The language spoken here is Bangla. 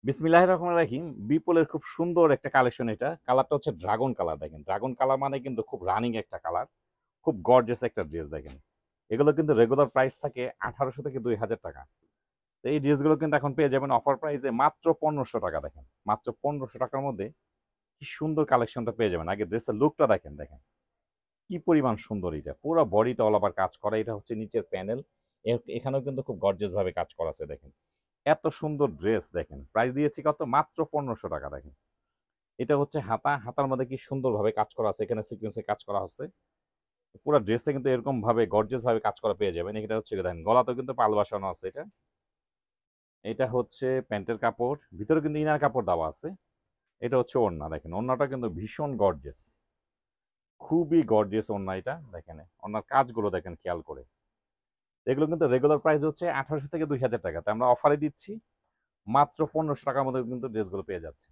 বিসমিল্লাহির রহমানির রহিম। বিপুলের খুব সুন্দর একটা কালেকশন এটা। কালারটা হচ্ছে ড্রাগন কালার দেখেন। ড্রাগন কালার মানে কিন্তু খুব রানিং একটা কালার। খুব গর্জিয়াস একটা ড্রেস দেখেন। এগুলো কিন্তু রেগুলার প্রাইস থাকে ১৮০০ থেকে ২০০০ টাকা। তো এই ড্রেসগুলো কিন্তু এখন পেয়ে যাবেন অফার প্রাইসে মাত্র ১৫০০ টাকা দেখেন। মাত্র ১৫০০ টাকার মধ্যে কি সুন্দর কালেকশনটা পেয়ে যাবেন। আগে ড্রেসের লুকটা দেখেন, দেখেন। কি পরিমাণ সুন্দর এটা। পুরা বডিতে অল ওভার কাজ করা। এটা হচ্ছে নিচের প্যানেল। এখানেও কিন্তু খুব গর্জিয়াস ভাবে কাজ করা আছে দেখেন। এত সুন্দর ড্রেস দেখেন। প্রাইস দিয়েছি কত? মাত্র ১৫০০ টাকা দেখেন। এটা হচ্ছে হাতা। হাতার মধ্যে কি সুন্দরভাবে কাজ করা আছে। এখানে সিকোয়েন্সে কাজ করা আছে। পুরা ড্রেসটা কিন্তু এরকম ভাবে গর্জিয়াস ভাবে কাজ করা পেয়ে যাবেন। এটা হচ্ছে দেখেন গলাতেও কিন্তু পাল বসানো আছে এটা। এটা হচ্ছে প্যান্টের কাপড়। ভিতরে কিন্তু ইনার কাপড় দেওয়া আছে। এটা হচ্ছে ওড়না দেখেন। ওড়নাটা কিন্তু ভীষণ গর্জিয়াস। খুবই গর্জিয়াস ওড়না এটা দেখেন। ওড়নার কাজগুলো দেখেন খেয়াল করে। এগুলো কিন্তু রেগুলার প্রাইস হচ্ছে ১৮০০ থেকে ২০০০ টাকা। তো আমরা অফারে দিচ্ছি মাত্র ১৫০০ টাকার মধ্যে কিন্তু ড্রেসগুলো পেয়ে যাচ্ছে।